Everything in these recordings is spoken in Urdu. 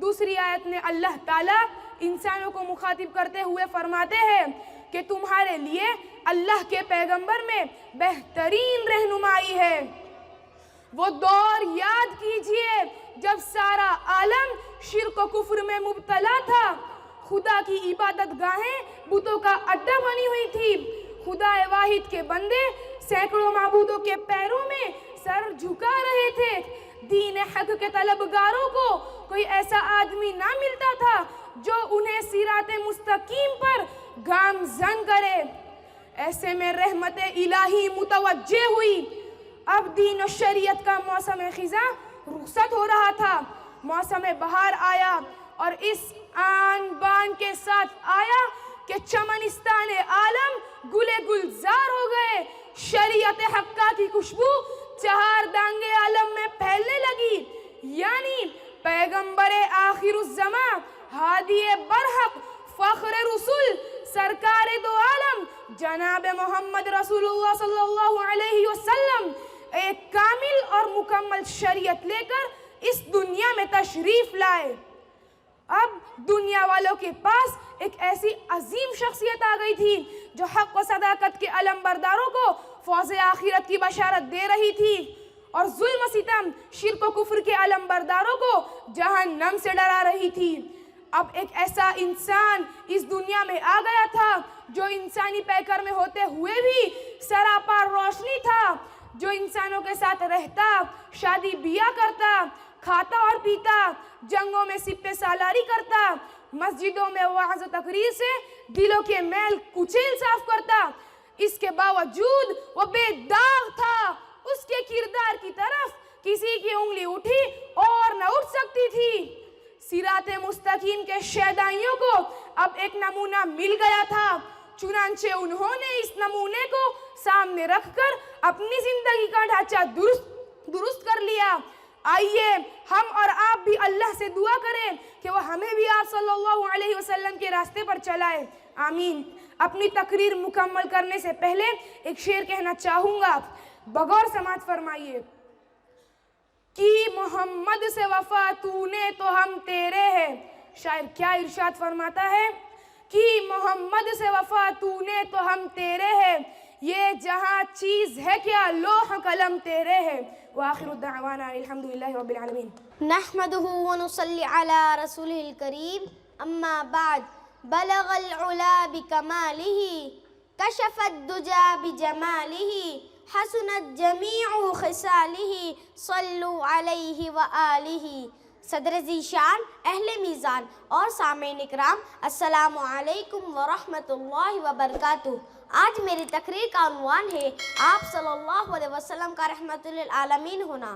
دوسری آیت میں اللہ تعالیٰ انسانوں کو مخاطب کرتے ہوئے فرماتے ہیں کہ تمہارے لیے اللہ کے پیغمبر میں بہترین رہنمائی ہے۔ وہ دور یاد کیجئے جب سارا عالم شرک و کفر میں مبتلا تھا، خدا کی عبادت گاہیں بتوں کا اڈا بنی ہوئی تھی، خدا واحد کے بندے سینکڑوں معبودوں کے پیروں میں سر جھکا رہے تھے، دین حق کے طلبگاروں کو کوئی ایسا آدمی نہ ملتا تھا جو انہیں صراط مستقیم پر گامزن کرے۔ ایسے میں رحمت الہی متوجہ ہوئی۔ اب دین و شریعت کا موسم خزاں رخصت ہو رہا تھا، موسم بہار آیا اور اس آن بان کے ساتھ آیا کہ چمنستان عالم گلے گلزار ہو گئے، شریعت حقہ کی خوشبو چہار دانگے عالم میں پھیلنے لگی، یعنی پیغمبر آخر الزمان، ہادی برحق، فخر رسول، سرکار دو عالم جناب محمد رسول اللہ صلی اللہ علیہ وسلم ایک کامل اور مکمل شریعت لے کر اس دنیا میں تشریف لائے۔ اب دنیا والوں کے پاس ایک ایسی عظیم شخصیت آ گئی تھی جو حق و صداقت کے علم برداروں کو فوز آخرت کی بشارت دے رہی تھی اور ظلم و ستم، شرک و کفر کے علم برداروں کو جہنم سے ڈرا رہی تھی۔ اب ایک ایسا انسان اس دنیا میں آ گیا تھا جو انسانی پیکر میں ہوتے ہوئے بھی سراپا روشنی تھا، جو انسانوں کے ساتھ رہتا، شادی بیاہ کرتا، کھاتا اور پیتا، جنگوں میں سپہ سالاری کرتا، مسجدوں میں وعظ و تقریر سے دلوں کے میل کچیل صاف کرتا۔ اس کے باوجود وہ بے داغ تھا، اس کے کردار کی طرف کسی کی انگلی اٹھی اور نہ اٹھ سکتی تھی۔ صراط مستقیم کے شیدائیوں کو اب ایک نمونہ مل گیا تھا، چنانچہ انہوں نے اس نمونے کو سامنے رکھ کر اپنی زندگی کا ڈھانچہ درست کر لیا۔ آئیے ہم اور آپ بھی اللہ سے دعا کریں کہ وہ ہمیں بھی آپ صلی اللہ علیہ وسلم کے راستے پر چلائے، آمین۔ اپنی تقریر مکمل کرنے سے پہلے ایک شعر کہنا چاہوں گا، بغور سماعت فرمائیے۔ کی محمد سے وفا تو نے تو ہم تیرے ہیں، شاعر کیا ارشاد فرماتا ہے، کی محمد سے وفا تو نے تو ہم تیرے ہیں، یہ جہاں چیز ہے کیا لوح قلم تیرے ہیں۔ وآخر الدعوانا الحمدللہ رب العالمین۔ نحمده ونصلي على رسوله الكريم أما بعد بلغ العلا بكماله كشف الدجى بجماله حسنت جميع خصاله صلوا عليه وآله۔ صدر ذیشان، اہل میزان اور سامعین اکرام، السلام علیکم ورحمۃ اللہ وبرکاتہ۔ آج میری تقریر کا عنوان ہے آپ صلی اللہ علیہ وسلم کا رحمت للعالمین ہونا۔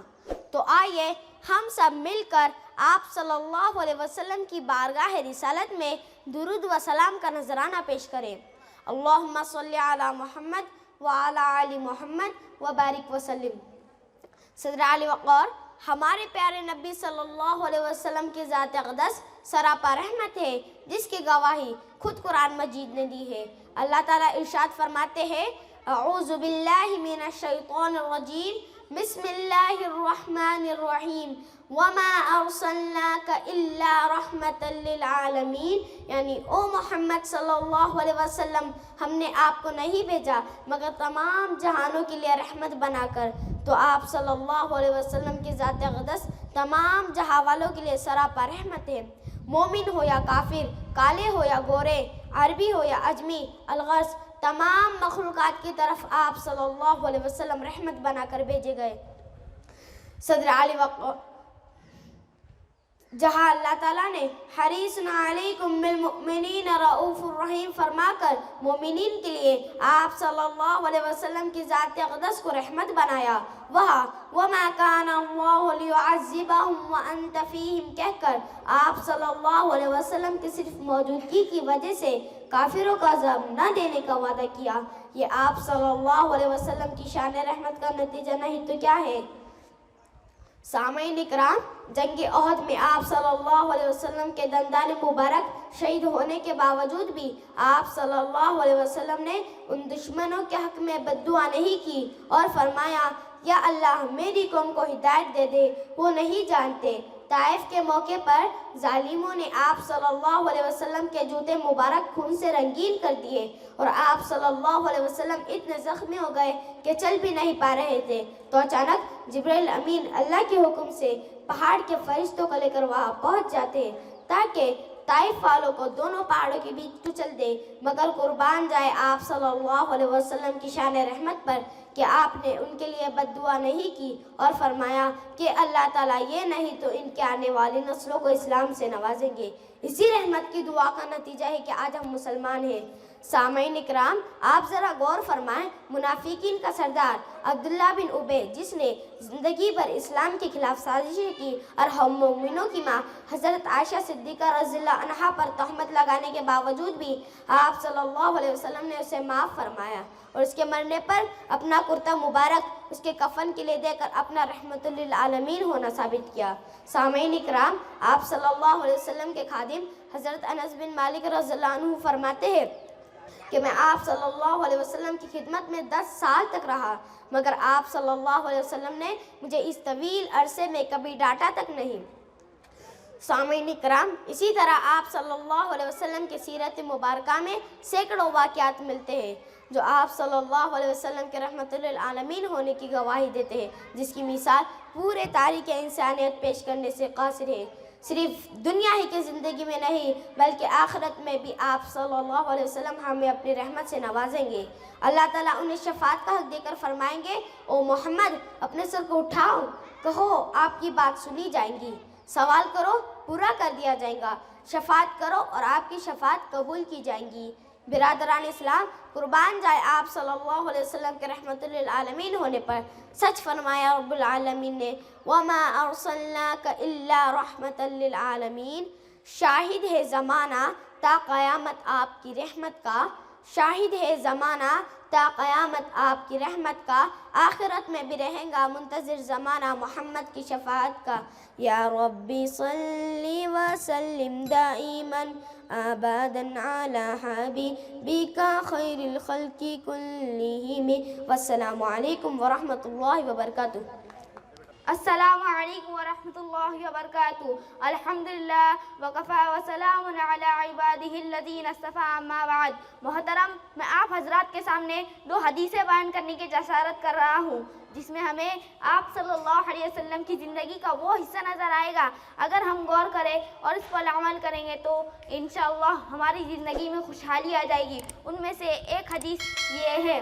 تو آئیے ہم سب مل کر آپ صلی اللہ علیہ وسلم کی بارگاہ رسالت میں درود و سلام کا نذرانہ پیش کریں۔ اللہم صلی علی محمد وعلی آل محمد وبارک وسلم۔ صدر علی وقار، ہمارے پیارے نبی صلی اللہ علیہ وسلم کی ذات اقدس سراپا رحمت ہے جس کی گواہی خود قرآن مجید نے دی ہے۔ اللہ تعالیٰ ارشاد فرماتے ہیں، اعوذ باللہ من الشیطان الرجیم، بسم اللہ الرحمن الرحیم، وما ارسلناک الا رحمتا للعالمین، یعنی او محمد صلی اللہ علیہ وسلم، ہم نے آپ کو نہیں بھیجا مگر تمام جہانوں کے لیے رحمت بنا کر۔ تو آپ صلی اللہ علیہ وسلم کی ذات اقدس تمام جہاں والوں کے لیے سراپا رحمت ہے۔ مومن ہو یا کافر، کالے ہو یا گورے، عربی ہو یا عجمی، الغرض تمام مخلوقات کی طرف آپ صلی اللہ علیہ وسلم رحمت بنا کر بھیجے گئے۔ صدر علی وقار، جہاں اللہ تعالیٰ نے حریص علیکم بالمؤمنین رؤوف الرحیم فرما کر مومنین کے لیے آپ صلی اللہ علیہ وسلم کی ذات اقدس کو رحمت بنایا، وہاں وما کان اللہ لیعذبہم وانت فیہم کہہ کر آپ صلی اللہ علیہ وسلم کی صرف موجودگی کی وجہ سے کافروں کا عذاب نہ دینے کا وعدہ کیا۔ یہ آپ صلی اللہ علیہ وسلم کی شان رحمت کا نتیجہ نہیں تو کیا ہے؟ سامعین اکرام، جنگ احد میں آپ صلی اللہ علیہ وسلم کے دندان مبارک شہید ہونے کے باوجود بھی آپ صلی اللہ علیہ وسلم نے ان دشمنوں کے حق میں بد دعا نہیں کی اور فرمایا، یا اللہ میری قوم کو ہدایت دے دے، وہ نہیں جانتے۔ طائف کے موقع پر ظالموں نے آپ صلی اللہ علیہ وسلم کے جوتے مبارک خون سے رنگین کر دیے اور آپ صلی اللہ علیہ وسلم اتنے زخمی ہو گئے کہ چل بھی نہیں پا رہے تھے، تو اچانک جبرائیل امین اللہ کے حکم سے پہاڑ کے فرشتوں کو لے کر وہاں پہنچ جاتے ہیں تاکہ طائف والوں کو دونوں پہاڑوں کے بیچ کچل دے، مگر قربان جائے آپ صلی اللہ علیہ وسلم کی شان رحمت پر کہ آپ نے ان کے لیے بد دعا نہیں کی اور فرمایا کہ اللہ تعالیٰ یہ نہیں تو ان کے آنے والی نسلوں کو اسلام سے نوازیں گے۔ اسی رحمت کی دعا کا نتیجہ ہے کہ آج ہم مسلمان ہیں۔ سامعین اکرام، آپ ذرا غور فرمائیں، منافقین کا سردار عبداللہ بن ابی جس نے زندگی بھر اسلام کے خلاف سازشیں کی اور ہم مومنوں کی ماں حضرت عائشہ صدیقہ رضی اللہ عنہا پر تہمت لگانے کے باوجود بھی آپ صلی اللہ علیہ وسلم نے اسے معاف فرمایا اور اس کے مرنے پر اپنا کرتا مبارک اس کے کفن کے لیے دے کر اپنا رحمت للعالمین ہونا ثابت کیا۔ سامعین اکرام، آپ صلی اللہ علیہ وسلم کے خادم حضرت انس بن مالک رضی اللہ عنہ فرماتے ہیں کہ میں آپ صلی اللہ علیہ وسلم کی خدمت میں 10 سال تک رہا، مگر آپ صلی اللہ علیہ وسلم نے مجھے اس طویل عرصے میں کبھی ڈانٹا تک نہیں۔ سامعین اکرام، اسی طرح آپ صلی اللہ علیہ وسلم کی سیرت مبارکہ میں سینکڑوں واقعات ملتے ہیں جو آپ صلی اللہ علیہ وسلم کے رحمت للعالمین ہونے کی گواہی دیتے ہیں، جس کی مثال پورے تاریخ انسانیت پیش کرنے سے قاصر ہے۔ صرف دنیا ہی کی زندگی میں نہیں بلکہ آخرت میں بھی آپ صلی اللہ علیہ وسلم ہمیں اپنی رحمت سے نوازیں گے۔ اللہ تعالیٰ انہیں شفاعت کا حق دے کر فرمائیں گے، او محمد اپنے سر کو اٹھاؤ، کہو آپ کی بات سنی جائیں گی، سوال کرو پورا کر دیا جائے گا، شفاعت کرو اور آپ کی شفاعت قبول کی جائیں گی۔ برادران اسلام، قربان جائے آپ صلی اللہ علیہ وسلم کے رحمت للعالمین ہونے پر سچ فرمایا رب العالمین نے، وَمَا أَرْسَلْنَاكَ إِلَّا رَحْمَةً لِلْعَالَمِينَ۔ شاہد ہے زمانہ تا قیامت آپ کی رحمت کا، شاہد ہے زمانہ تا قیامت آپ کی رحمت کا، آخرت میں بھی رہیں گا منتظر زمانہ محمد کی شفاعت کا۔ یا ربی صلی وسلم دائما ابدا علی حبیبک خیر الخلق کلہم۔ والسلام علیکم ورحمۃ اللہ وبرکاتہ۔ السلام علیکم ورحمۃ اللہ وبرکاتہ۔ الحمدللہ وکفی وسلام علی عبادہ الذین اصطفی، اما بعد۔ محترم، میں آپ حضرات کے سامنے 2 حدیثیں بیان کرنے کی جسارت کر رہا ہوں جس میں ہمیں آپ صلی اللہ علیہ وسلم کی زندگی کا وہ حصہ نظر آئے گا، اگر ہم غور کریں اور اس پر عمل کریں گے تو انشاءاللہ ہماری زندگی میں خوشحالی آ جائے گی۔ ان میں سے ایک حدیث یہ ہے،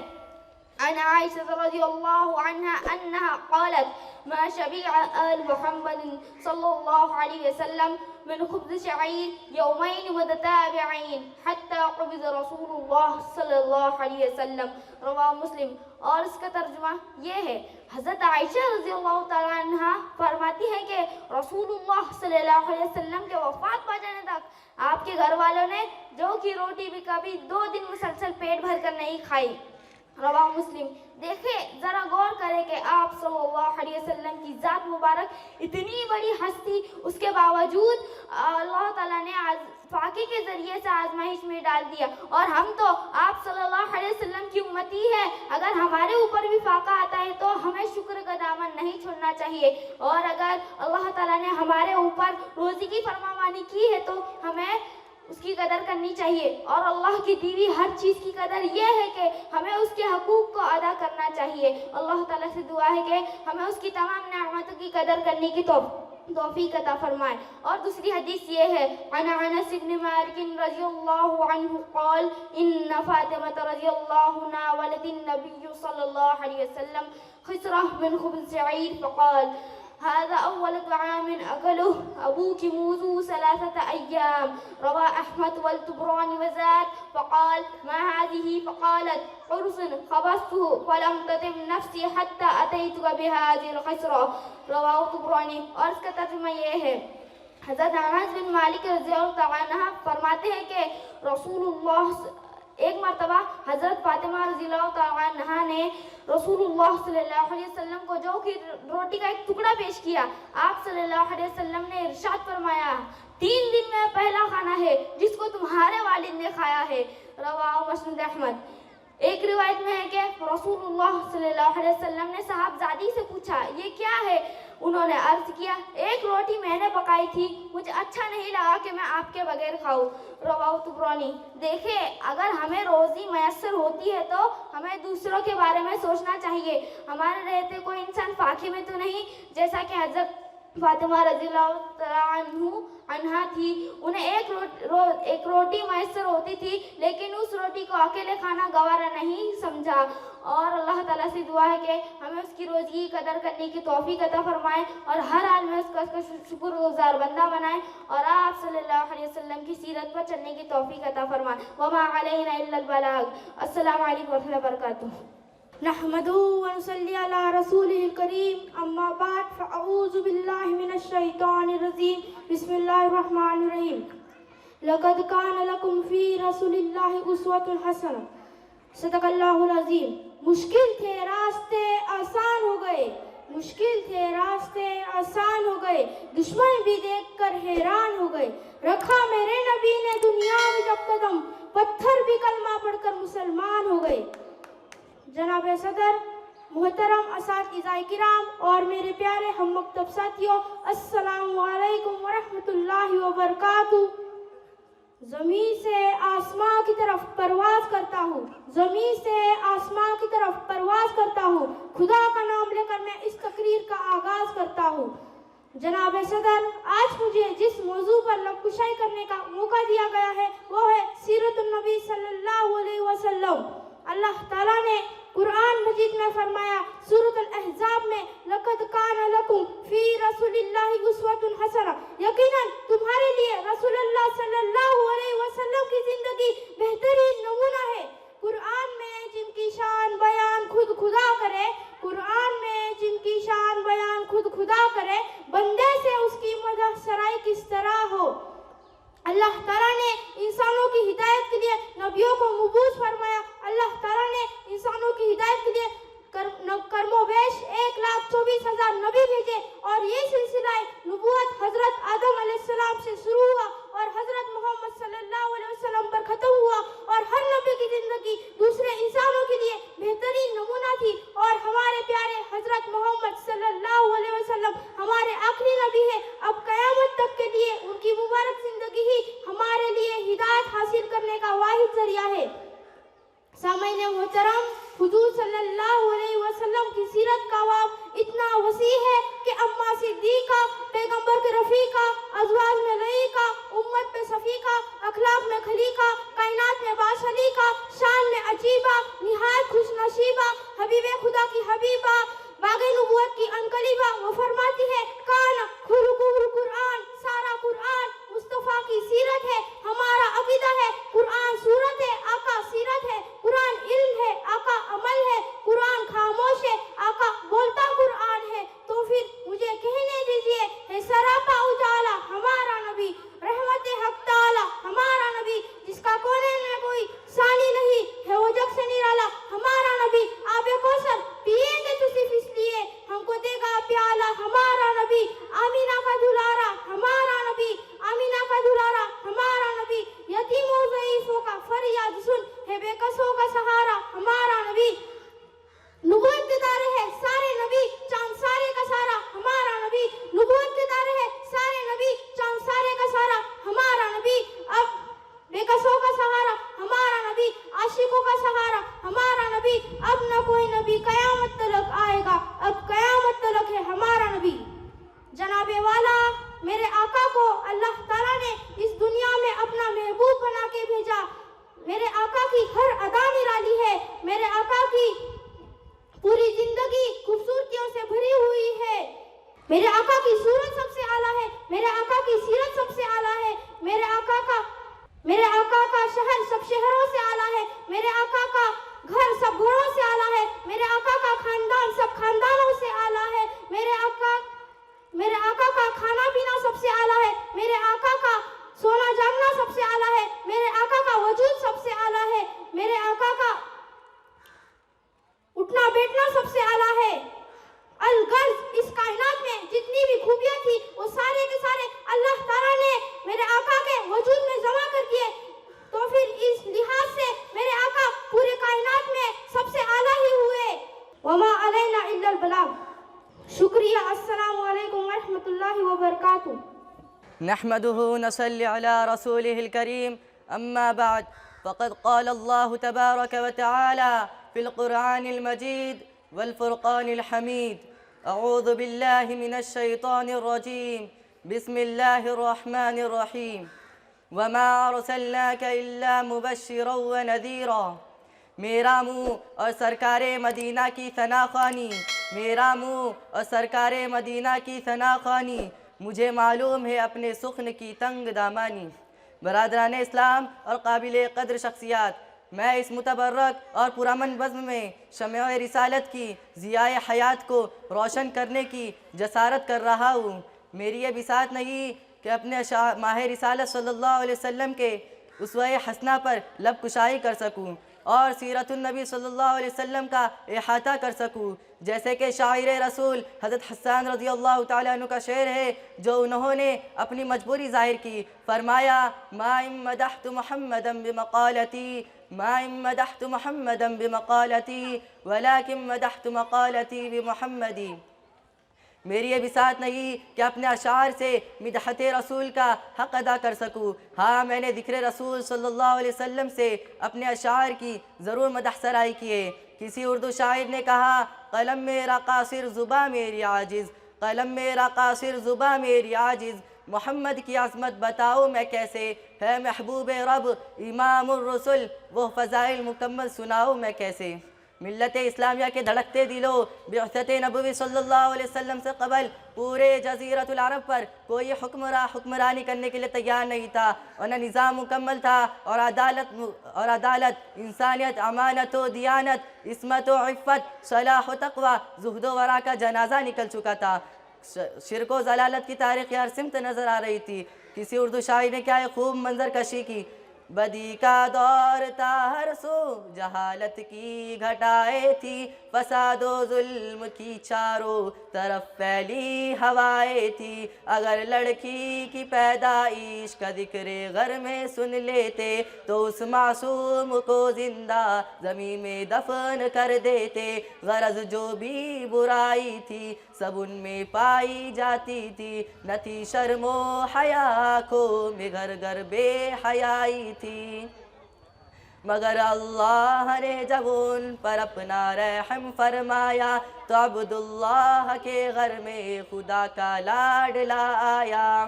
عن عائشة رضی اللہ عنہ انہا قالت ما شبع آل محمد صلی اللہ علیہ وسلم من خبز شعیر یومین متتابعین حتی قبض رسول اللہ صلی اللہ علیہ وسلم، رواہ مسلم۔ اور اس کا ترجمہ یہ ہے، حضرت عائشہ رضی اللہ تعالیٰ عنہ فرماتی ہے کہ رسول اللہ صلی اللہ علیہ وسلم کے وفات پا جانے تک آپ کے گھر والوں نے جو کی روٹی بھی کبھی 2 دن مسلسل پیٹ بھر کر نہیں کھائی، رواہ مسلم۔ دیکھیں، ذرا غور کریں کہ آپ صلی اللہ علیہ وسلم کی ذات مبارک اتنی بڑی ہستی، اس کے باوجود اللہ تعالیٰ نے فاقے کے ذریعے سے آزمائش میں ڈال دیا، اور ہم تو آپ صلی اللہ علیہ وسلم کی امتی ہے، اگر ہمارے اوپر بھی فاقہ آتا ہے تو ہمیں شکر کا دامن نہیں چھوڑنا چاہیے، اور اگر اللہ تعالیٰ نے ہمارے اوپر روزی کی فرمانبرداری کی ہے تو ہمیں اس کی قدر کرنی چاہیے، اور اللہ کی دی ہوئی ہر چیز کی قدر یہ ہے کہ ہمیں اس کے حقوق کو ادا کرنا چاہیے۔ اللہ تعالیٰ سے دعا ہے کہ ہمیں اس کی تمام نعمتوں کی قدر کرنے کی توفیق عطا فرمائے۔ اور دوسری حدیث یہ ہے، عن انس بن مالک رضی اللہ عنہ قال ان فاطمة رضی اللہ ناولت النبی صلی اللہ علیہ وسلم خسرہ من خبز شعیر فقال هذا أول طعام أكله أبوك منذ 3 أيام، رواه أحمد والطبراني وزاد فقال ما هذه؟ فقالت عرس خبزته فلم تتم نفسي حتى أتيتك بهذه الخسرة، رواه الطبراني۔ اور اس کا ترجمہ یہ ہے، حضرت انس بن مالک رضی اللہ عنہ فرماتے ہیں کہ رسول اللہ ایک مرتبہ حضرت فاطمہ رضی اللہ عنہ نے رسول اللہ صلی اللہ علیہ وسلم کو جو کہ روٹی کا ایک ٹکڑا پیش کیا، آپ صلی اللہ علیہ وسلم نے ارشاد فرمایا 3 دن میں پہلا کھانا ہے جس کو تمہارے والد نے کھایا ہے، رواہ مسند احمد۔ ایک روایت میں ہے کہ رسول اللہ صلی اللہ علیہ وسلم نے صاحبزادی سے پوچھا یہ کیا ہے؟ انہوں نے عرض کیا ایک روٹی میں نے پکائی تھی، مجھے اچھا نہیں لگا کہ میں آپ کے بغیر کھاؤں۔ رواہ طبرانی۔ دیکھیں اگر ہمیں روزی میسر ہوتی ہے تو ہمیں دوسروں کے بارے میں سوچنا چاہیے، ہمارے رہتے کوئی انسان فاقے میں تو نہیں، جیسا کہ حضرت فاطمہ رضی اللہ عنہا تھی، انہیں ایک روٹی میسر ہوتی تھی لیکن اس روٹی کو اکیلے کھانا گوارا نہیں سمجھا۔ اور اللہ تعالیٰ سے دعا ہے کہ ہمیں اس کی روزی کی قدر کرنے کی توفیق عطا فرمائے اور ہر حال میں اس کا شکر گزار بندہ بنائے اور آپ صلی اللہ علیہ وسلم کی سیرت پر چلنے کی توفیق عطا فرمائے۔ وما علینا الا البلاغ۔ السلام علیکم ورحمۃ اللہ وبرکاتہ۔ نحمده ونصلي على رسوله الكريم اما بعد فاعوذ بالله من الشيطان الرجيم بسم الله الرحمن الرحيم لقد كان لكم في رسول الله اسوة حسنة صدق الله العظيم۔ مشکل تھے راستے آسان ہو گئے، مشکل تھے راستے آسان ہو گئے، دشمن بھی دیکھ کر حیران ہو گئے، رکھا میرے نبی نے دنیا میں جب قدم، پتھر بھی کلمہ پڑھ کر مسلمان ہو گئے۔ جناب صدر، محترم اساتذہ کرام اور میرے پیارے ہم مکتب ساتھیوں، السلام علیکم ورحمۃ اللہ وبرکاتہ۔ زمین سے آسمان کی طرف پرواز کرتا ہوں، زمین سے آسمان کی طرف پرواز کرتا ہوں، خدا کا نام لے کر میں اس تقریر کا آغاز کرتا ہوں۔ جناب صدر، آج مجھے جس موضوع پر لب کشائی کرنے کا موقع دیا گیا ہے وہ ہے سیرت النبی صلی اللہ علیہ وسلم۔ اللہ تعالیٰ نے قرآن مجید میں فرمایا سورۃ الاحزاب میں لقد کان لکم فی رسول اللہ اسوۃ حسنہ، یقیناً تمہارے لیے رسول اللہ صلی اللہ علیہ وسلم کی زندگی بہترین نمونہ ہے۔ قرآن میں جن کی شان بیان خود خدا کرے، قرآن میں جن کی شان بیان خود خدا کرے، بندے سے اس کی مدح سرائی کس طرح ہو۔ اللہ تعالیٰ نے انسانوں کی ہدایت کے لیے نبیوں کو مبعوث فرمایا، اللہ تعالیٰ نے انسانوں کی ہدایت کے لیے کرم و بیش 1,24,000 نبی بھیجے اور یہ سلسلہ نبوت حضرت آدم علیہ السلام سے شروع ہوا اور حضرت محمد صلی اللہ علیہ وسلم پر ختم ہوا، اور ہر نبی کی زندگی دوسرے انسانوں کے لیے بہترین نمونہ تھی، اور ہمارے پیارے حضرت محمد صلی اللہ علیہ وسلم ہمارے آخری نبی ہے۔ اب قیامت تک کے لیے ان کی مبارک زندگی ہی ہمارے لیے ہدایت حاصل کرنے کا واحد ذریعہ ہے۔ سامعین محترم، حضور صلی اللہ علیہ وسلم کی سیرت کا باب اتنا وسیع ہے کہ اماں صدیقہ، پیغمبر کے رفیقہ، ازواج میں لئیقہ، امت پہ صفیقہ، اخلاق میں خلیقہ، کائنات میں باشلیقہ، شان میں عجیبہ، نہایت خوش نصیبہ، حبیب خدا کی حبیبہ، باغ نبوت کی انقلیبہ، وہ فرماتی ہے کان خلقہ القرآن، سارا قرآن مصطفیٰ کی سیرت ہے، ہمارا عقیدہ ہے قرآن صورت ہے، آقا سیرت ہے، قرآن علم ہے، آقا عمل ہے، قرآن خاموش ہے، آقا بولتا قرآن ہے۔ تو پھر مجھے کہنے دیجئے ہے سراپا اجالا ہمارا نبی، رحمت حق تعالی ہمارا نبی، جس کا کونین میں کوئی ثانی نہیں ہے، وہ جگ سے نرالا ہمارا نبی، آب کوثر پیئیں گے تو صرف اس لیے ہم کو دے گا پیالہ ہمارا نبی، آمینہ کا دلارا ہمارا نبی، آمینہ کا دلارا ہمارا نبی، یتیم و ضعیفوں کا فریاد سن ہے بے کسوں کا سہارا ہمارا نبی، نبوت کے دارے ہے سارے نبی، چاند سارے کا سارا ہمارا نبی، نبوت کے دارے ہے سارے نبی، چاند سارے کا سارا ہمارا نبی، اب بے کسوں کا سہارا ہمارا نبی، عاشقوں کا سہارا ہمارا نبی، اب نہ کوئی نبی قیامت تلک آئے گا، اب قیامت تلک ہے ہمارا نبی۔ جناب والا، میرے آقا کو اللہ تعالیٰ نے اس دنیا میں اپنا محبوب بنا کے بھیجا۔ میرے آقا کی ہر ادا نرالی ہے، میرے آقا کی پوری زندگی خوبصورتیوں سے بھری ہوئی ہے، میرے آقا کی صورت سب سے اعلیٰ ہے، میرے آقا کی سیرت سب سے اعلیٰ ہے، میرے آقا کا شہر سب شہروں سے اعلیٰ ہے، میرے آقا کا گھر سب گھروں سے اعلیٰ ہے، میرے آقا کا خاندان سب خاندانوں سے اعلیٰ ہے، میرے آقا کا کھانا پینا سب سے اعلیٰ ہے، میرے آقا کا سونا جاگنا سب سے اعلیٰ ہے، میرے آقا کا وجود سب سے اعلیٰ ہے، میرے آقا کا اٹھنا بیٹھنا سب سے اعلیٰ ہے۔ الغرض اس کائنات میں جتنی بھی خوبیاں تھی وہ سارے کے سارے اللہ تعالیٰ نے میرے آقا کے وجود میں جمع کر دیے، تو پھر اس لحاظ سے میرے آقا پورے کائنات میں نحمده نصلي على رسوله الكريم أما بعد فقد قال الله تبارك وتعالى في القرآن المجيد والفرقان الحميد أعوذ بالله من الشيطان الرجيم بسم الله الرحمن الرحيم وما أرسلناك إلا مبشرا ونذيرا میرا منہ اور سرکار مدینہ کی ثنا خوانی، میرا منہ اور سرکار مدینہ کی ثنا خوانی، مجھے معلوم ہے اپنے سخن کی تنگ دامانی۔ برادران اسلام اور قابل قدر شخصیات، میں اس متبرک اور پرامن بزم میں شمع رسالت کی ضیاء حیات کو روشن کرنے کی جسارت کر رہا ہوں۔ میری یہ بساط نہیں کہ اپنے ماہ رسالت صلی اللہ علیہ وسلم کے اسوہ حسنہ پر لب کشائی کر سکوں اور سیرت النبی صلی اللہ علیہ وسلم کا احاطہ کر سکوں، جیسے کہ شاعر رسول حضرت حسان رضی اللہ تعالیٰ عنہ کا شعر ہے جو انہوں نے اپنی مجبوری ظاہر کی۔ فرمایا ما ان مدحت محمدا بمقالتی ما ان مدحت محمدا بمقالتی ولكن مدحت مقالتی بمحمدی۔ میری یہ بساط نہیں کہ اپنے اشعار سے مدحت رسول کا حق ادا کر سکوں، ہاں میں نے ذکر رسول صلی اللہ علیہ وسلم سے اپنے اشعار کی ضرور مدح سرائی کی ہے۔ کسی اردو شاعر نے کہا قلم میرا قاصر زباں میری عاجز، قلم میرا قاصر زباں میری عاجز، محمد کی عظمت بتاؤ میں کیسے، ہے محبوب رب امام الرسل وہ فضائل مکمل سناؤ میں کیسے۔ ملت اسلامیہ کے دھڑکتے دلوں، بعثت نبوی صلی اللہ علیہ وسلم سے قبل پورے جزیرۃ العرب پر کوئی حکمرانی کرنے کے لیے تیار نہیں تھا، اور نہ نظام مکمل تھا، اور عدالت، انسانیت، امانت و دیانت، عصمت و عفت، صلاح و تقوی، زہد و ورع کا جنازہ نکل چکا تھا۔ شرک و ضلالت کی تاریخ ہر سمت نظر آ رہی تھی۔ کسی اردو شاعر نے کیا خوب منظر کشی کی، بدی کا دور تھا ہر سو جہالت کی گھٹائیں تھی، فساد و ظلم کی چاروں طرف پھیلی ہوائیں تھی، اگر لڑکی کی پیدائش کا ذکر غر میں سن لیتے تو اس معصوم کو زندہ زمین میں دفن کر دیتے، غرض جو بھی برائی تھی سب ان میں پائی جاتی تھی، نہ تھی شرم و حیا کو میں گھر گھر بے حیائی تھی، مگر اللہ نے جب ان پر اپنا رحم فرمایا تو عبداللہ کے گھر میں خدا کا لاڈلا آیا۔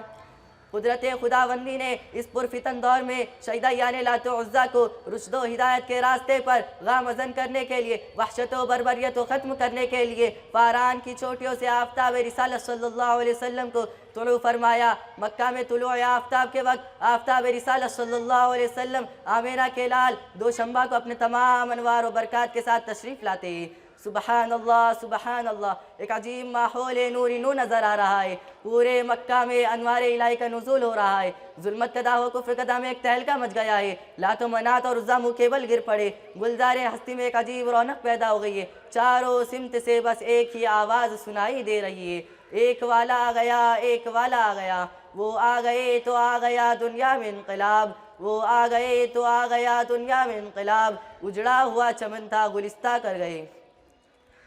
قدرت خداوندی نے اس پرفتن دور میں شیطان لات و عزا کو رشد و ہدایت کے راستے پر گامزن کرنے کے لیے، وحشت و بربریت کو ختم کرنے کے لیے فاران کی چوٹیوں سے آفتاب رسالت صلی اللہ علیہ وسلم کو طلوع فرمایا۔ مکہ میں طلوع آفتاب کے وقت آفتاب رسالت صلی اللہ علیہ وسلم آمینہ کے لال دوشنبہ کو اپنے تمام انوار و برکات کے ساتھ تشریف لاتے ہیں۔ سبحان اللہ سبحان اللہ، ایک عجیب ماحول نوری نو نظر آ رہا ہے، پورے مکہ میں انوار الہی کا نزول ہو رہا ہے، ظلمت کا داو کفر کا دام ایک تہلکہ مچ گیا ہے، لات و منات اور عزا منہ کے بل گر پڑے، گلزار ہستی میں ایک عجیب رونق پیدا ہو گئی ہے، چاروں سمت سے بس ایک ہی آواز سنائی دے رہی ہے، ایک والا آ گیا ایک والا آ گیا، وہ آ گئے تو آ گیا دنیا میں انقلاب، وہ آ گئے تو آ گیا دنیا میں انقلاب، اجڑا ہوا چمن تھا گلستہ کر گئے۔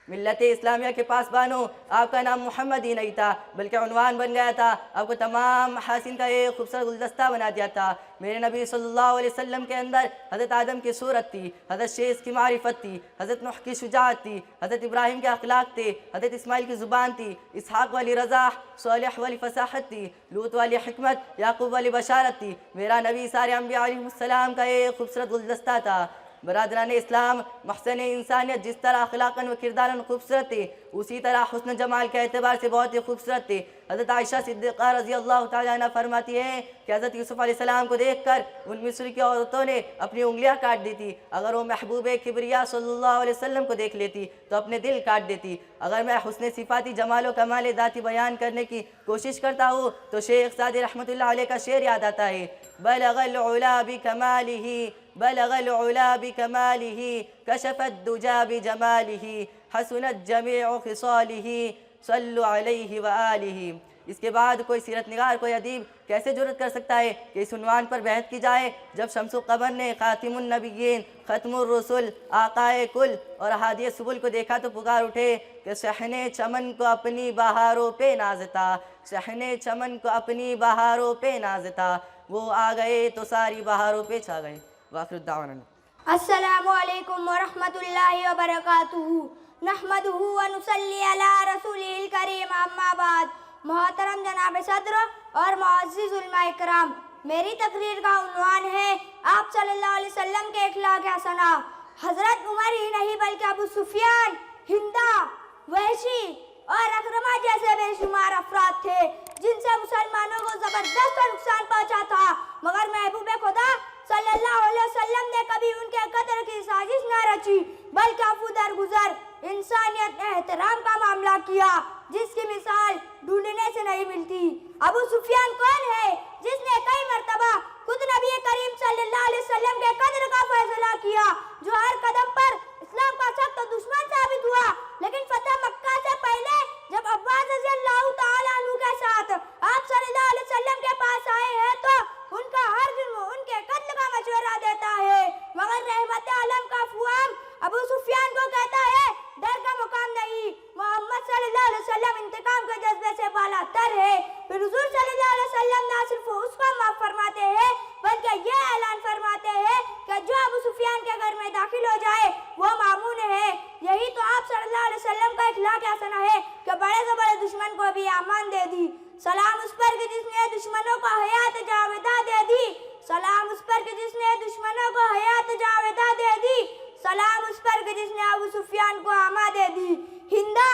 ملت اسلامیہ کے پاسبانوں، آپ کا نام محمد ہی نہیں تھا بلکہ عنوان بن گیا تھا، آپ کو تمام محاسن کا ایک خوبصورت گلدستہ بنا دیا تھا۔ میرے نبی صلی اللہ علیہ وسلم کے اندر حضرت آدم کی صورت تھی، حضرت شیس کی معرفت تھی، حضرت نوح کی شجاعت تھی، حضرت ابراہیم کے اخلاق تھے، حضرت اسماعیل کی زبان تھی، اسحاق والی رضاح، صالح والی فصاحت تھی، لوط والی حکمت، یعقوب والی بشارت تھی۔ میرا نبی سارے انبیاء علیہ السلام کا ایک خوبصورت گلدستہ تھا۔ برادران اسلام، محسن انسانیت جس طرح اخلاقاً و کرداراً خوبصورت تھی، اسی طرح حسن جمال کے اعتبار سے بہت ہی خوبصورت تھی۔ حضرت عائشہ صدیقہ رضی اللہ تعالیٰ عنہ فرماتی ہے کہ حضرت یوسف علیہ السلام کو دیکھ کر ان مصر کی عورتوں نے اپنی انگلیاں کاٹ دی تھی، اگر وہ محبوب کبریا صلی اللہ علیہ وسلم کو دیکھ لیتی تو اپنے دل کاٹ دیتی۔ اگر میں حسن صفاتی جمال و کمال ذاتی بیان کرنے کی کوشش کرتا ہوں تو شیخ سعدی رحمۃ اللہ علیہ کا شعر یاد آتا ہے، بلغ العلا بکمالہ بلغ العلا بکمالہ کشف الدجا بجمالہ حسنت جمیع خصالہ صلو علیہ وآلہ۔ اس کے بعد کوئی سیرت نگار، کوئی ادیب کیسے جرأت کر سکتا ہے کہ اس عنوان پر بحث کی جائے جب شمس و قمر نے خاتم النبیین، ختم الرسل، آقائے کل اور ہادی سبل کو دیکھا تو پکار اٹھے کہ صحن چمن کو اپنی بہاروں پہ نازتا، صحن چمن کو اپنی بہاروں پہ نازتا، وہ آ گئے تو ساری بہاروں پہ چھا گئے۔ وآخر الدعوانا السلام علیکم ورحمۃ اللہ وبرکاتہ، نحمدہ ونصلی علی رسولہ الکریم، اما بعد۔ محترم جناب صدر اور معزز علماء کرام، میری تقریر کا عنوان ہے آپ صلی اللہ علیہ وسلم کے اخلاق حسنہ۔ حضرت عمر ہی نہیں بلکہ ابو سفیان، ہندا، وحشی اور اکرمہ جیسے بے شمار افراد تھے جن سے مسلمانوں کو زبردست نقصان پہنچا تھا، مگر محبوب خدا صلی اللہ علیہ وسلم نے کبھی ان کے قتل کی سازش نہ رچی، بلکہ عفو درگزر انسانیت احترام کا معاملہ کیا جس کی مثال ڈھونڈنے سے نہیں ملتی۔ ابو سفیان کون ہے جس نے کئی مرتبہ خود نبی کریم صلی اللہ علیہ وسلم کے قتل کا فیصلہ کیا، جو ہر قدم پر اسلام کا سخت دشمن ثابت ہوا، لیکن فتح مکہ سے پہلے جب عباس رضی اللہ تعالیٰ عنہ کے ساتھ آپ صلی اللہ علیہ وسلم کے پاس آئے ہیں تو ان کا ہر جرم ان کے قتل کا مشورہ دیتا ہے، مگر رحمت عالم کا فوام ابو سفیان کو کہتا ہے ڈر کا مقام نہیں، محمد صلی اللہ علیہ وسلم انتقام کے جذبے سے بالا تر ہے۔ پھر حضور صلی اللہ علیہ وسلم نہ صرف اس کو معاف فرماتے ہیں بلکہ یہ اعلان فرماتے ہیں کہ جو ابو سفیان کے گھر میں داخل ہو جائے وہ مامون ہے۔ یہی تو آپ صلی اللہ علیہ وسلم کا اخلاق حسنہ ہے کہ بڑے سے بڑے دشمن کو بھی امان دے دی۔ سلام اس پر کہ جس نے دشمنوں کو حیات جاویدہ دے دی، سلام اس پر کہ جس نے دشمنوں کو حیات جاویدہ دے دی، سلام اس پر کہ جس نے ابو سفیان کو اما دے دی۔ ہندا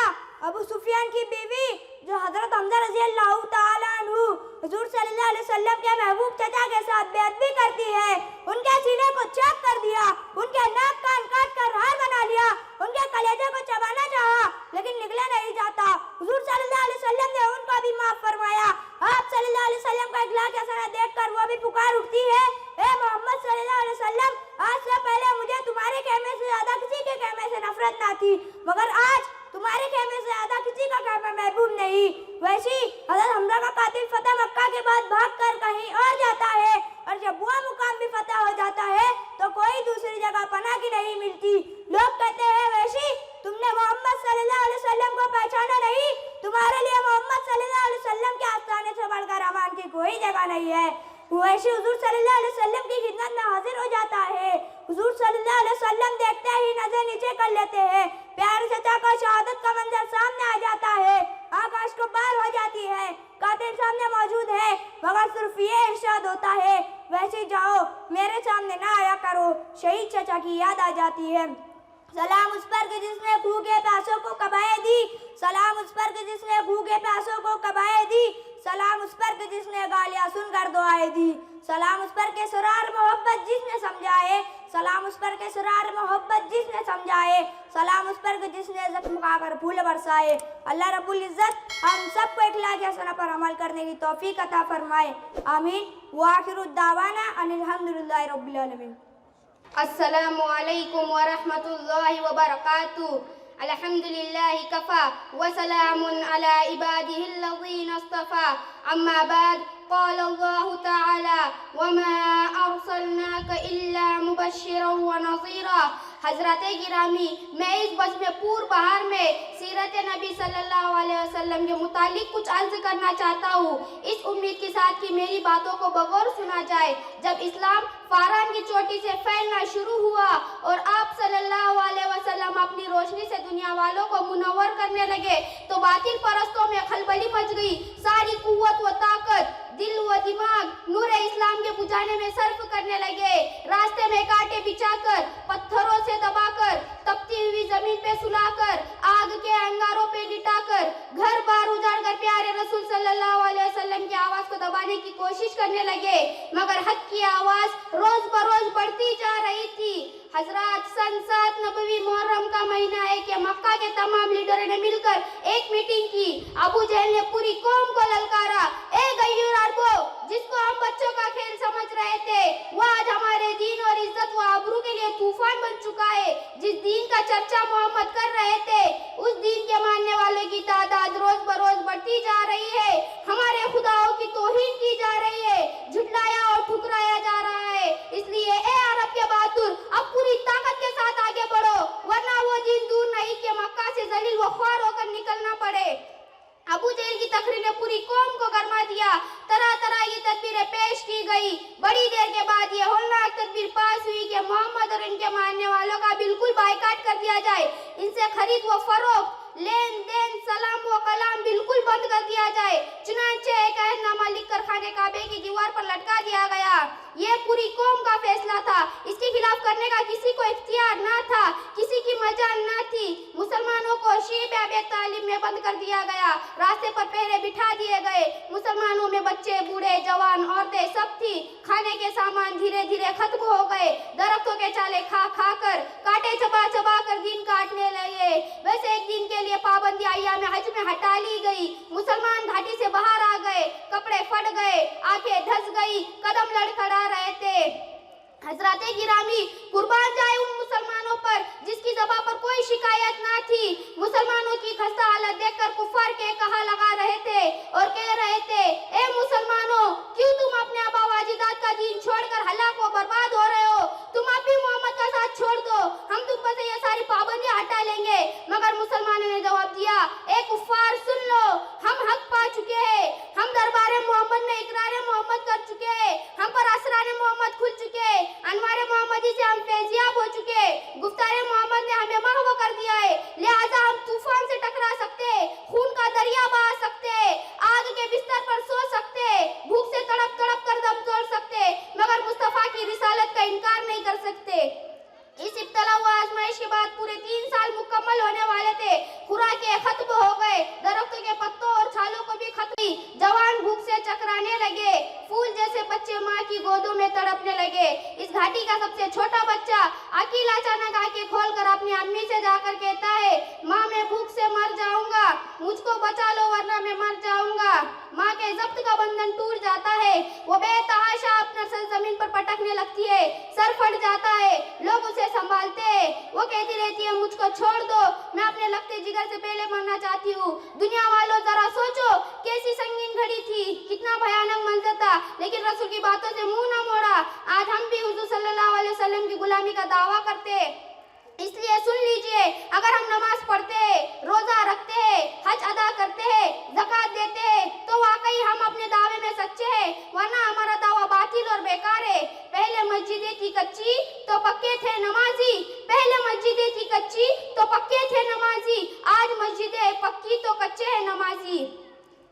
ابو سفیان کی بیوی جو حضرت حمزہ رضی اللہ تعالیٰ عنہ حضور صلی اللہ علیہ وسلم کے محبوب چچا کے ساتھ بیعت بھی کرتی ہے، ان کے سینے کو چاک کر دیا، ان کے ناک کان کاٹ کر ہار بنا لیا، ان کے کلیجے کو چبانا چاہا لیکن نکلا نہیں جاتا۔ حضور صلی اللہ علیہ وسلم نے ان کو بھی معاف فرمایا۔ آپ صلی اللہ علیہ وسلم کا اخلاق حسنہ دیکھ کر وہ بھی پکار اٹھتی ہے، اے محمد صلی اللہ علیہ وسلم، آج سے پہلے مجھے تمہارے خیمے سے زیادہ کسی کے خیمے سے نفرت نہ تھی، مگر آج تمہارے خیمے سے زیادہ کسی کا خیمہ محبوب نہیں۔ ویسی حضرت حمزہ کا قاتل فتح مکہ کے بعد بھاگ کر کہیں اور جاتا ہے، اور جب وہ مقام بھی فتح ہو جاتا ہے تو کوئی دوسری جگہ پناہ کی نہیں ملتی۔ لوگ کہتے ہیں ویسی تم نے محمد صلی اللہ علیہ وسلم کو پہچانا نہیں، تمہارے لیے محمد صلی اللہ علیہ وسلم کے آستانے سے بڑھ کر امان کی کوئی جگہ نہیں ہے۔ ویسی حضور صلی اللہ علیہ وسلم کی خدمت میں حاضر ہو جاتا ہے، حضور صلی اللہ علیہ وسلم دیکھتے ہی نظر نیچے کر لیتے ہیں، پیارے چچا کا شہادت کا منظر سامنے آ جاتا ہے، آکاش کو پار ہو جاتی ہے، قاتل سامنے موجود ہے، مگر صرف یہ ارشاد ہوتا ہے ویسے جاؤ میرے سامنے نہ آیا کرو، شہید چچا کی یاد آ جاتی ہے۔ سلام اس پر کہ جس نے بھوکے پیاسوں کو کبائے دی، سلام اس پر کہ جس نے بھوکے پیاسوں کو کبائے دی، سلام اس پر کہ جس نے گالیاں سن کر دعائیں دی، سلام اس پر کہ سرار محبت جس نے سمجھائے، سلام اس پر کہ سرار محبت جس نے سمجھائے، سلام اس پر کہ جس نے زخم کھا کر پھول برسائے۔ اللہ رب العزت ہم سب کو اخلاق حسنہ پر عمل کرنے کی توفیق عطا فرمائے، آمین۔ وآخر الدعوانا ان الحمدللہ رب العالمین۔ السلام علیکم ورحمۃ اللہ وبرکاتہ۔ الحمد للہ کفا وسلام علی عباده الذین اصطفى، اما بعد قال اللہ تعالی وما ارسلناک الا مبشرا ونذیرا۔ حضرات گرامی، میں اس بزم پور بہار میں سیرت نبی صلی اللہ علیہ وسلم کے متعلق کچھ عرض کرنا چاہتا ہوں، اس امید کے ساتھ کہ میری باتوں کو بغور سنا جائے۔ جب اسلام فاران کی چوٹی سے پھیلنا شروع ہوا اور آپ صلی اللہ علیہ وسلم اپنی روشنی سے دنیا والوں کو منور کرنے لگے تو باطل پرستوں میں خلبلی مچ گئی۔ ساری قوت و طاقت، دل و دماغ نور اسلام کے بجھانے میں صرف کرنے لگے۔ راستے میں کانٹے بچھا کر، پتھروں سے دبا کر، تپتی ہوئی زمین پہ سلا کر، آگ کے انگاروں پہ لٹا کر، گھر بار اجاڑ کر پیارے رسول صلی اللہ علیہ وسلم کی آواز کو دبانے کی کوشش کرنے لگے، مگر حق کی آواز روز بروز بڑھتی جا رہی تھی۔ حضرات سن 7 نبوی محرم کا مہینہ ہے کہ مکہ کے تمام لیڈروں نے مل کر ایک میٹنگ کی۔ ابو جہل نے پوری قوم کو للکارا، اے غیور عربو، جس کو ہم بچوں کا کھیل سمجھ رہے تھے وہ آج ہمارے دین اور عزت و آبرو کے لیے طوفان بن چکا ہے۔ جس دین کا چرچا محمد کر رہے تھے اس دین کے ماننے والوں کی تعداد روز بروز بڑھتی جا رہی ہے۔ ہمارے خداؤں کی توہین کی جا رہی ہے، جھٹلایا اور ٹھکرایا جا رہا ہے۔ اس لیے اے عرب کے بہادر، اب پوری طاقت کے ساتھ آگے بڑھو، ورنہ وہ دن دور نہیں کہ مکہ سے ذلیل و خوار ہو کر نکلنا پڑے۔ ابو جہل کی تقریر نے پوری قوم کو گرما دیا، طرح طرح کی تدبیریں پیش کی گئی۔ بڑی دیر کے بعد یہ ہولناک تدبیر پاس ہوئی کہ محمد اور ان کے ماننے والوں کا بالکل بائیکاٹ کر دیا جائے، ان سے خرید و فروخت، لین دین، سلام و کلام بالکل بند کر دیا جائے۔ چنانچہ ایک عہد نامہ لکھ کر خانہ کعبے کی دیوار پر لٹکا دیا گیا۔ یہ پوری قوم کا فیصلہ تھا، اس کے خلاف کرنے کا کسی کو اختیار نہ تھا، کسی کی مجال نہ تھی۔ مسلمانوں کو شیب ابی طالب میں بند کر دیا گیا، راستے پر پہرے بٹھا دیے گئے۔ مسلمانوں میں بچے، بوڑھے، جوان، عورتیں سب تھی۔ کھانے کے سامان دھیرے دھیرے ختم ہو گئے، درختوں کے چالے کھا کھا کر، کاٹے چبا چبا کر دن کاٹنے لگے۔ ویسے ایک دن کے لیے پابندی ایام حج میں ہٹا لی گئی۔ مسلمان گھاٹی سے باہر آ گئے، کپڑے پھٹ گئے، آنکھیں دھس گئی، قدم لڑکھڑا رہے تھے۔ حضرات گرامی، قربان جائے ان مسلمانوں پر جس کی زبان پر کوئی شکایت نہ تھی۔ مسلمانوں کی خستہ حالت دیکھ کر کفار کے کہا لگا رہے تھے اور کہہ رہے تھے، اے مسلمانوں، کیوں تم اپنے آبا و اجداد کا دین چھوڑ کر ہلاک و برباد ہو رہے ہو؟ تم اب بھی محمد کا ساتھ چھوڑ دو، ہم تم پر سے یہ ساری پابندیاں ہٹا لیں گے۔ مگر مسلمانوں نے جواب دیا، اے کفار سن لو، ہم حق پا چکے ہیں، ہم دربار محمد میں اقرار محمد کر چکے ہیں، ہم پر اسرار محمد کھل چکے ہیں، انوار محمدی سے ہم فیضیاب ہو چکے، گفتار محمد نے ہمیں محو کر دیا ہے، لہذا ہم طوفان سے ٹکرا سکتے، خون کا دریا بہا سکتے، آگ کے بستر پر سو سکتے، بھوک سے تڑپ تڑپ کر دم توڑ سکتے، مگر مصطفیٰ کی رسالت کا انکار نہیں کر سکتے۔ اس ابتلا و آزمائش کے بعد پورے 3 سال مکمل ہونے والے تھے۔ خوراکیں ختم ہو گئے، درختوں کے پتوں اور چھالوں کو بھی ختم ہوئی، جوان بھوک سے چکرانے لگے، پھول جیسے بچے ماں کی گودوں میں تڑپنے لگے۔ اس گھاٹی کا سب سے چھوٹا بچہ عقیل اچانک آنکھیں کھول کر اپنی امی سے جا کر کہتا ہے، ماں میں بھوک سے مر جاؤں گا، مجھ کو بچا لو ورنہ میں مر جاؤں گا۔ ماں کے ضبط کا بندھن ٹوٹ جاتا ہے، وہ بے تحاشا اپنا سر زمین پر پٹکنے لگتی ہے، سر پھٹ جاتا ہے، لوگ اسے سنبھالتے ہیں، وہ کہتی رہتی ہے، مجھ کو چھوڑ دو، میں اپنے لگتے جگر سے پہلے مرنا چاہتی ہوں۔ دنیا والوں ذرا سوچو، کیسی سنگین گھڑی تھی، کتنا بھیانک منظر تھا، لیکن رسول کی باتوں سے منہ نہ موڑا۔ آج ہم بھی حضور صلی اللہ علیہ وسلم کی غلامی کا دعویٰ کرتے ہیں، اس لیے سن لیجئے، اگر ہم نماز پڑھتے ہیں، روزہ رکھتے ہیں، حج ادا کرتے ہیں، زکوٰۃ دیتے ہیں تو واقعی ہم اپنے دعوے میں سچے ہیں، ورنہ ہمارا دعویٰ باطل اور بیکار ہے۔ پہلے مسجدیں تھی کچی تو پکے تھے نمازی، پہلے مسجدیں تھی کچی تو پکے تھے نمازی، آج مسجدیں پکی تو کچے ہیں نمازی۔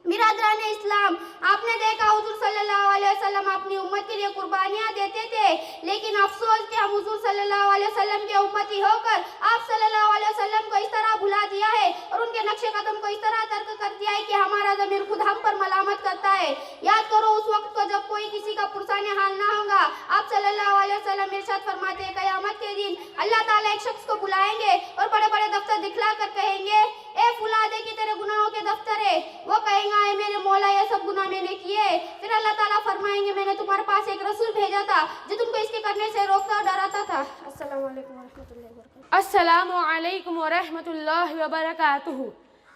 برادران اسلام، آپ نے دیکھا حضور صلی اللہ علیہ وسلم اپنی امت کے لیے قربانیاں دیتے تھے، لیکن افسوس کہ ہم حضور صلی اللہ علیہ وسلم کے امتی ہو کر آپ صلی اللہ علیہ وسلم کو اس طرح بھلا دیا ہے اور ان کے نقش قدم کو اس طرح ترک کر دیا ہے کہ ہمارا ضمیر خود ہم پر ملامت کرتا ہے۔ یاد کرو اس وقت کو جب کوئی کسی کا پرسان حال نہ ہوگا۔ آپ صلی اللہ علیہ وسلم ارشاد فرماتے ہیں، قیامت کے دن اللہ تعالیٰ ایک شخص کو بلائیں گے اور بڑے بڑے دفتر دکھلا کر کہیں گے، اے فلاں دیکھ تیرے گناہوں کے دفتر ہے۔ وہ کہیں گا، اے میرے مولا، یہ سب گناہ میں نے کیے۔ پھر اللہ تعالیٰ فرمائیں گے، میں نے تمہارے پاس ایک رسول بھیجا تھا جو تم کو اس کے کرنے سے روکتا اور ڈراتا تھا۔ السلام علیکم ورحمۃ اللہ وبرکاتہ۔ السلام علیکم ورحمۃ اللہ وبرکاتہ۔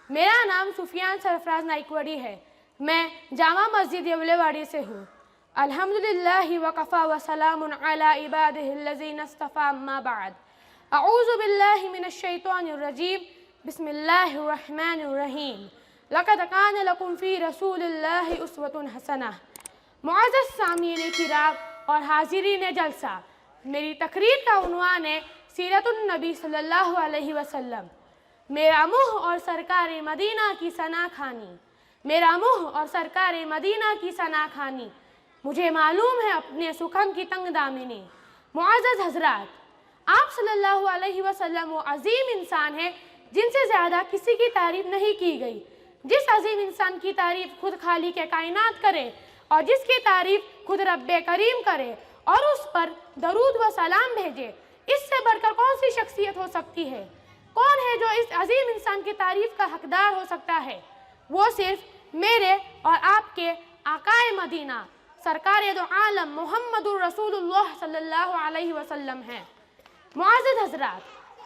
میرا نام سفیان سرفراز نائکوڑی ہے، میں جامع مسجد یولے واڑی سے ہوں۔ الحمدللہ وکفیٰ وسلام علی عبادہ الذین اصطفیٰ، اما بعد۔ اعوذ باللہ من الشیطان الرجیم، بسم اللہ الرحمن الرحیم۔ لقد کان لکم فی رسول اللہ اسوۃ حسنہ۔ معزز سامعین کرام اور حاضرین جلسہ، میری تقریر کا عنوان ہے سیرت النبی صلی اللہ علیہ وسلم۔ میرا منہ اور سرکار مدینہ کی ثنا خوانی، میرا منہ اور سرکار مدینہ کی ثنا خوانی، مجھے معلوم ہے اپنے سخن کی تنگ دامنی۔ معزز حضرات، آپ صلی اللہ علیہ وسلم وہ عظیم انسان ہیں جن سے زیادہ کسی کی تعریف نہیں کی گئی۔ جس عظیم انسان کی تعریف خود خالق کائنات کرے اور جس کی تعریف خود رب کریم کرے اور اس پر درود و سلام بھیجے، اس سے بڑھ کر کون سی شخصیت ہو سکتی ہے؟ کون ہے جو اس عظیم انسان کی تعریف کا حقدار ہو سکتا ہے؟ وہ صرف میرے اور آپ کے آقائے مدینہ سرکار دو عالم محمد الرسول اللہ صلی اللہ علیہ وسلم ہیں۔ معزز حضرات،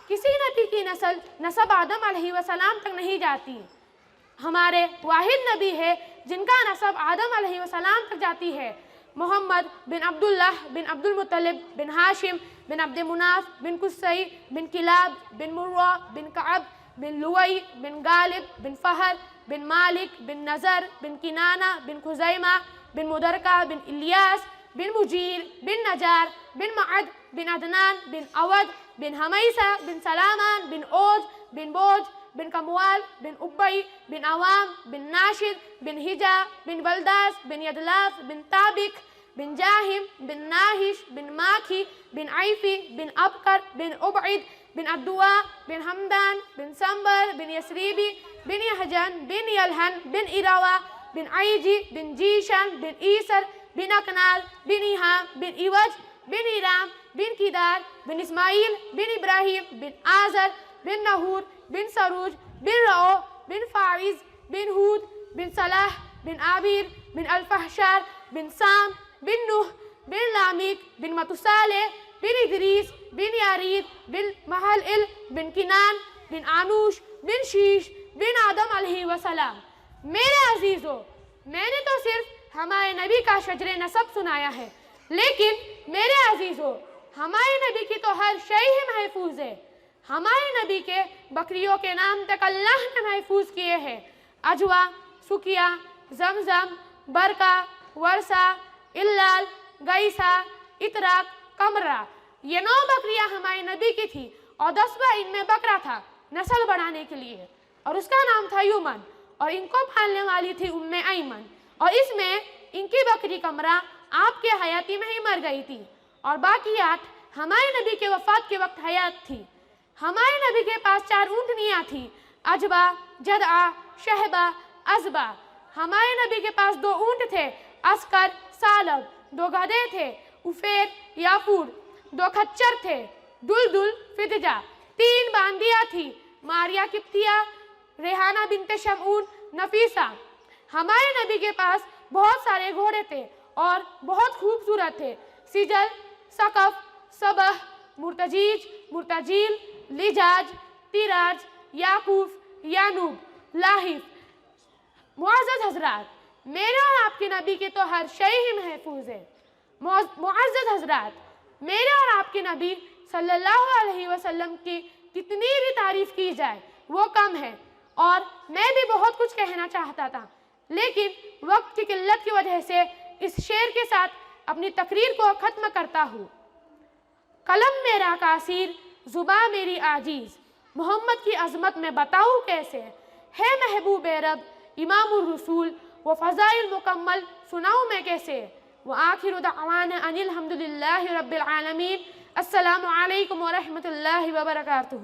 کسی نبی کی نسب آدم علیہ السلام تک نہیں جاتی. ہمارے واحد نبی ہے جن کا نسب آدم علیہ السلام تک جاتی ہے. محمد بن عبداللہ بن عبد المطلب بن ہاشم بن عبد مناف بن قصی بن کلاب بن مرہ بن کعب بن لوئی بن غالب بن فہر بن مالک بن نظر بن کنانہ بن خزیمہ بن مدرکہ بن الیاس بن مجیر بن نجار بن معد بن عدنان بن عود بن حمیسہ بن سلامان بن اوج بن بوج بن کموال بن ابی بن عوام بن ناشد بن ہجا بن بلداس بن یدلاف بن تابک بن جاہم بن ناہش بن ماکھی بن عیفی بن ابکر بن ابعد بن عدوا بن حمدان بن سنبر بن یسریبی بن یحجن بن یلہن بن ایراوا بن عیجی بن جیشن بن ایسر بن اکنال بن ایہام بن ایوج بن ایرام بن کیدار بن اسماعیل بن ابراہیم بن آزر بن نہور بن سروج بن رعو بن فاعز بن ہود بن صلاح بن عابیر بن الفحشار بن سام بن نوح بن لامیک بن متوسالح بن ادریس بن یارید بن محلل بن کنان بن آنوش بن شیش بن آدم علیہ السلام. میرے عزیزو، میں نے تو صرف ہمارے نبی کا شجر نسب سنایا ہے، لیکن میرے عزیزو، ہمارے نبی کی تو ہر شے ہی محفوظ ہے. ہمارے نبی کے بکریوں کے نام تک اللہ نے محفوظ کیے ہیں. اجوا، سکیا، زمزم، برکہ، ورثہ، اللال، گیسا، اتراک، کمرہ، یہ 9 بکریاں ہمارے نبی کی تھی اور 10واں ان میں بکرا تھا نسل بڑھانے کے لیے، اور اس کا نام تھا یومن، اور ان کو پالنے والی تھی ایمن، اور اس میں ان کی بکری کمرہ آپ کے حیاتی میں ہی مر گئی تھی، اور باقیات ہمارے نبی کے وفات کے وقت حیات تھی. ہمارے نبی کے پاس 4 اونٹنیاں تھیں، اجبا، جدعہ، شہبہ، ازبا. ہمارے نبی کے پاس 2 اونٹ تھے، عسکر، سالب. 2 گدھے تھے، افیر، یافور. 2 کھچر تھے، دلدل، فدجا. 3 باندیاں تھی، ماریا قبطیہ، ریحانہ بنت شمعون، نفیسہ. ہمارے نبی کے پاس بہت سارے گھوڑے تھے اور بہت خوبصورت تھے، سجل، سقف، صبح، مرتجیج، مرتجیل، لجاج، تیراج، یاقوف، یانوب، لاحف. معزز حضرات، میرے اور آپ کے نبی کی تو ہر شے ہی محفوظ ہے. معزز حضرات، میرے اور آپ کے نبی صلی اللہ علیہ وسلم کی کتنی بھی تعریف کی جائے وہ کم ہے، اور میں بھی بہت کچھ کہنا چاہتا تھا، لیکن وقت کی قلت کی وجہ سے اس شعر کے ساتھ اپنی تقریر کو ختم کرتا ہوں. قلم میرا قاصر، زباں میری عاجز، محمد کی عظمت میں بتاؤں کیسے، ہے محبوب رب امام الرسول، وہ فضائل مکمل سناؤں میں کیسے. وآخر دعوانا ان الحمدللہ رب العالمین. السلام علیکم ورحمۃ اللہ وبرکاتہ.